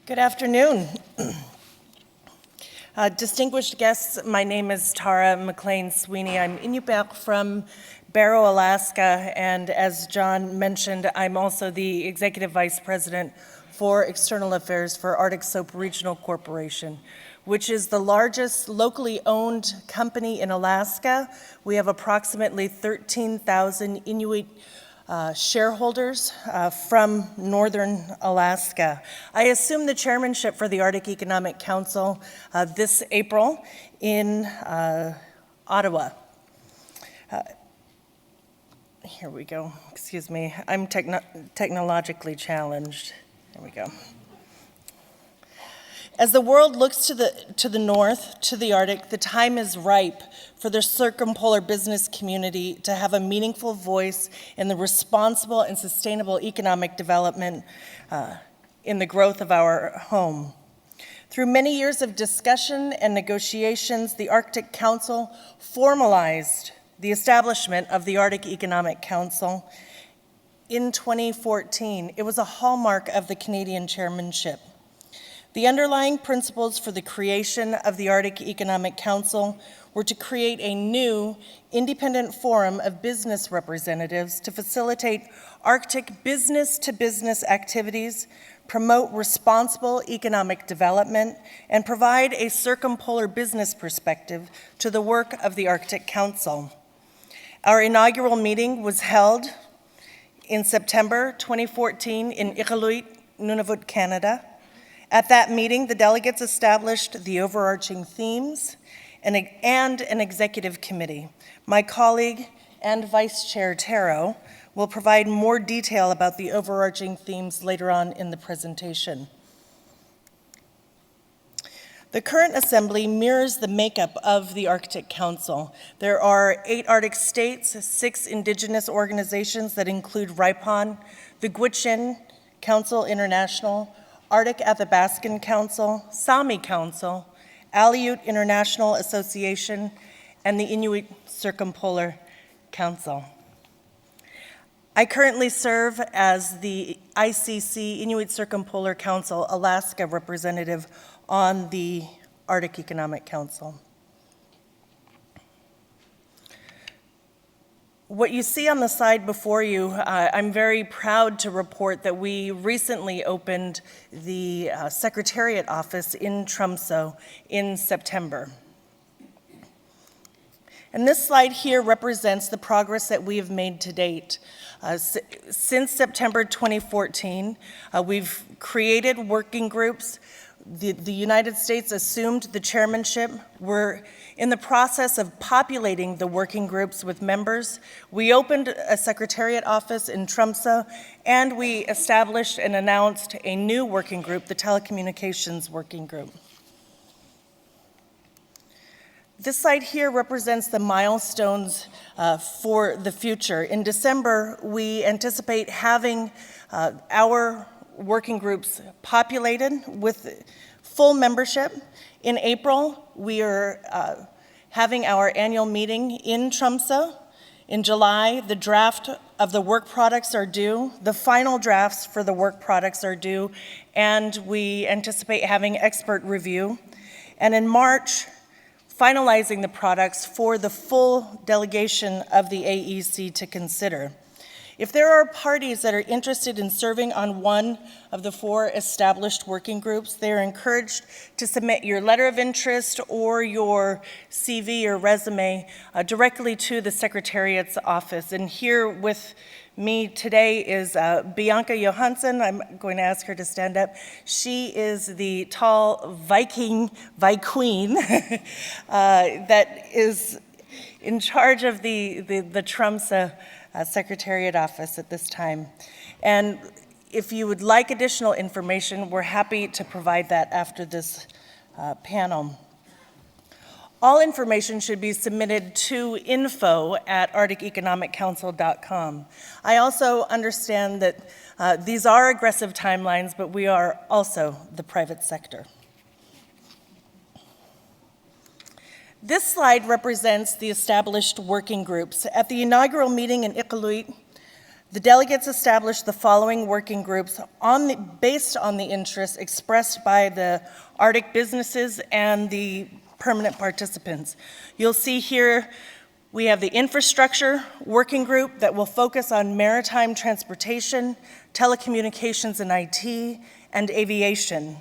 Good afternoon. Distinguished guests, my name is Tara McLean Sweeney. I'm Inupiaq from Barrow, Alaska, and as John mentioned, I'm also the Executive Vice President for External Affairs for Arctic Soap Regional Corporation, which is the largest locally owned company in Alaska. We have approximately 13,000 Inuit shareholders from northern Alaska. I assumed the chairmanship for the Arctic Economic Council this April in Ottawa. Here we go, excuse me. I'm technologically challenged. There we go. As the world looks to the north, to the Arctic, the time is ripe for the circumpolar business community to have a meaningful voice in the responsible and sustainable economic development in the growth of our home. Through many years of discussion and negotiations, the Arctic Council formalized the establishment of the Arctic Economic Council in 2014. It was a hallmark of the Canadian chairmanship. The underlying principles for the creation of the Arctic Economic Council were to create a new independent forum of business representatives to facilitate Arctic business-to-business activities, promote responsible economic development, and provide a circumpolar business perspective to the work of the Arctic Council. Our inaugural meeting was held in September 2014 in Iqaluit, Nunavut, Canada. At that meeting, the delegates established the overarching themes and an executive committee. My colleague and Vice Chair Taro will provide more detail about the overarching themes later on in the presentation. The current assembly mirrors the makeup of the Arctic Council. There are 8 Arctic states, 6 indigenous organizations that include RIPON, the Gwich'in Council International, Arctic Athabascan Council, Sami Council, Aleut International Association, and the Inuit Circumpolar Council. I currently serve as the ICC, Inuit Circumpolar Council, Alaska representative on the Arctic Economic Council. What you see on the side before you, I'm very proud to report that we recently opened the Secretariat office in Tromsø in September. And this slide here represents the progress that we have made to date. Since September 2014, we've created working groups. The United States assumed the chairmanship. We're in the process of populating the working groups with members. We opened a Secretariat office in Tromsø, and we established and announced a new working group, the Telecommunications Working Group. This slide here represents the milestones for the future. In December, we anticipate having our working groups populated with full membership. In April, we are having our annual meeting in Tromsø. In July, the draft of the work products are due. The final drafts for the work products are due, and we anticipate having expert review. And in March, finalizing the products for the full delegation of the AEC to consider. If there are parties that are interested in serving on one of the 4 established working groups, they are encouraged to submit your letter of interest or your CV or resume directly to the Secretariat's office. And here with me today is Bianca Johansson. I'm going to ask her to stand up. She is the tall Viking that is in charge of the Tromsø Secretariat office at this time. And if you would like additional information, we're happy to provide that after this panel. All information should be submitted to info@arcticeconomiccouncil.com. I also understand that these are aggressive timelines, but we are also the private sector. This slide represents the established working groups. At the inaugural meeting in Iqaluit, The delegates established the following working groups based on the interests expressed by the Arctic businesses and the permanent participants. You'll see here we have the infrastructure working group that will focus on maritime transportation, telecommunications and IT, and aviation.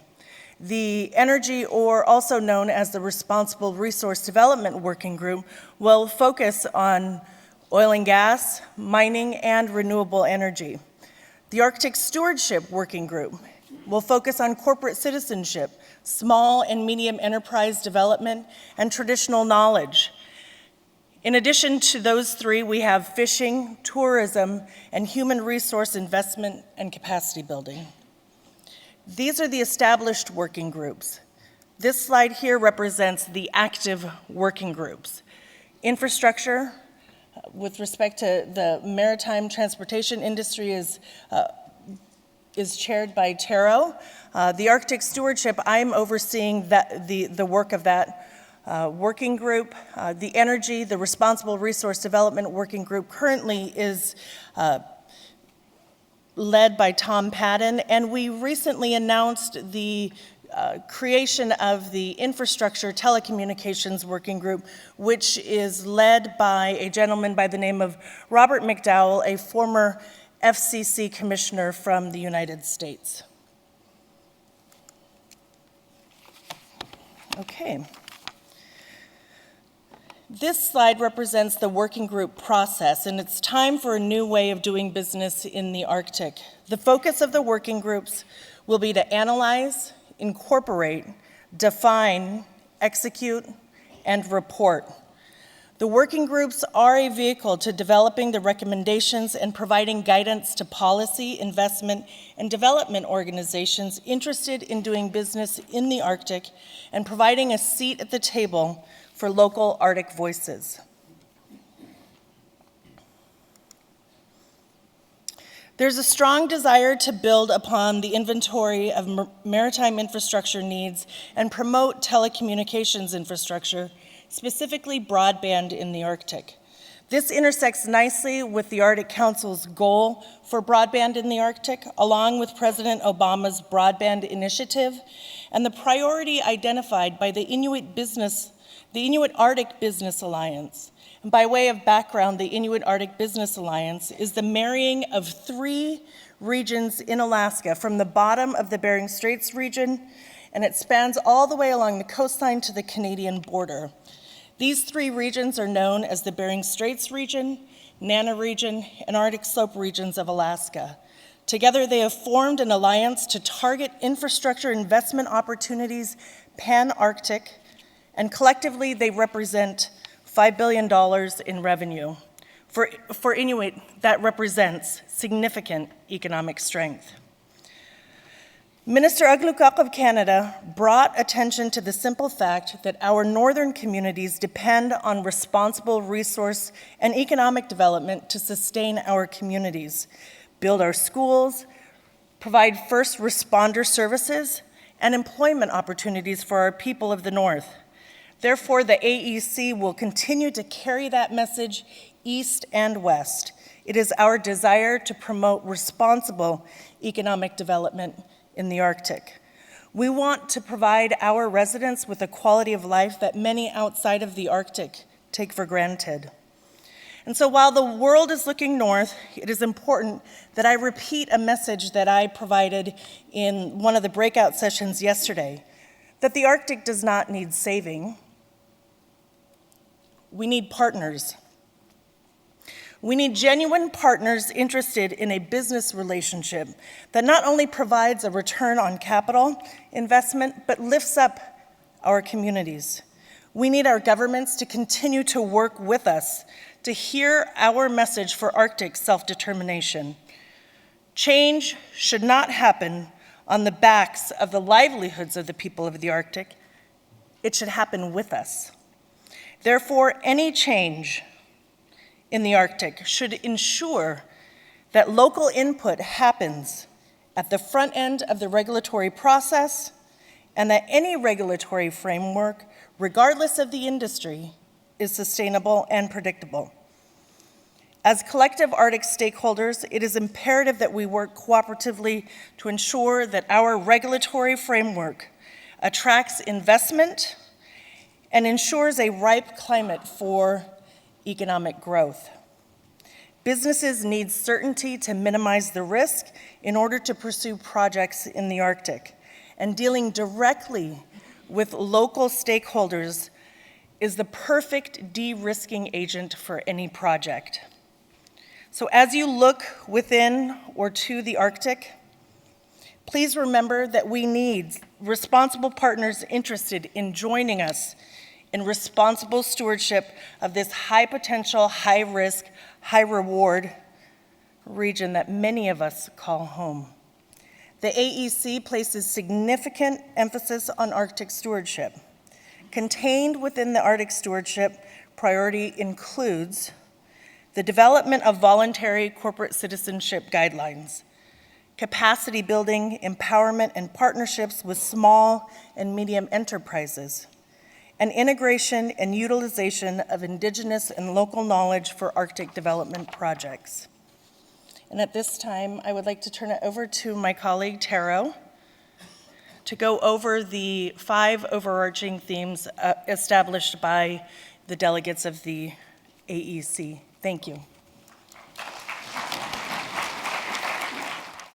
The energy, or also known as the Responsible Resource Development Working Group, will focus on oil and gas, mining, and renewable energy. The Arctic Stewardship Working Group will focus on corporate citizenship, small and medium enterprise development, and traditional knowledge. In addition to those three, we have fishing, tourism, and human resource investment and capacity building. These are the established working groups. This slide here represents the active working groups. Infrastructure, with respect to the maritime transportation industry, is chaired by Taro. The Arctic Stewardship, I'm overseeing the work of that working group. The energy, the Responsible Resource Development Working Group currently is led by Tom Padden, and we recently announced the creation of the Infrastructure Telecommunications Working Group, which is led by a gentleman by the name of Robert McDowell, a former FCC commissioner from the United States. Okay. This slide represents the working group process, and it's time for a new way of doing business in the Arctic. The focus of the working groups will be to analyze, incorporate, define, execute, and report. The working groups are a vehicle to developing the recommendations and providing guidance to policy, investment, and development organizations interested in doing business in the Arctic and providing a seat at the table for local Arctic voices. There's a strong desire to build upon the inventory of maritime infrastructure needs and promote telecommunications infrastructure, specifically broadband in the Arctic. This intersects nicely with the Arctic Council's goal for broadband in the Arctic, along with President Obama's broadband initiative and the priority identified by the Inuit Arctic Business Alliance. And by way of background, the Inuit Arctic Business Alliance is the marrying of three regions in Alaska from the bottom of the Bering Straits region, and it spans all the way along the coastline to the Canadian border. These three regions are known as the Bering Straits region, Nana region, and Arctic Slope regions of Alaska. Together, they have formed an alliance to target infrastructure investment opportunities pan-Arctic, and collectively they represent $5 billion in revenue. For Inuit, that represents significant economic strength. Minister Aglukaq of Canada brought attention to the simple fact that our northern communities depend on responsible resource and economic development to sustain our communities, build our schools, provide first responder services, and employment opportunities for our people of the North. Therefore, the AEC will continue to carry that message east and west. It is our desire to promote responsible economic development in the Arctic. We want to provide our residents with a quality of life that many outside of the Arctic take for granted. And so while the world is looking north, it is important that I repeat a message that I provided in one of the breakout sessions yesterday, that the Arctic does not need saving. We need partners. We need genuine partners interested in a business relationship that not only provides a return on capital investment, but lifts up our communities. We need our governments to continue to work with us to hear our message for Arctic self-determination. Change should not happen on the backs of the livelihoods of the people of the Arctic. It should happen with us. Therefore, any change in the Arctic should ensure that local input happens at the front end of the regulatory process, and that any regulatory framework, regardless of the industry, is sustainable and predictable. As collective Arctic stakeholders, it is imperative that we work cooperatively to ensure that our regulatory framework attracts investment and ensures a ripe climate for economic growth. Businesses need certainty to minimize the risk in order to pursue projects in the Arctic, and dealing directly with local stakeholders is the perfect de-risking agent for any project. So as you look within or to the Arctic, please remember that we need responsible partners interested in joining us in responsible stewardship of this high potential, high risk, high reward region that many of us call home. The AEC places significant emphasis on Arctic stewardship. Contained within the Arctic stewardship priority includes the development of voluntary corporate citizenship guidelines, capacity building, empowerment, and partnerships with small and medium enterprises, and integration and utilization of Indigenous and local knowledge for Arctic development projects. And at this time, I would like to turn it over to my colleague, Taro, to go over the 5 overarching themes established by the delegates of the AEC. Thank you.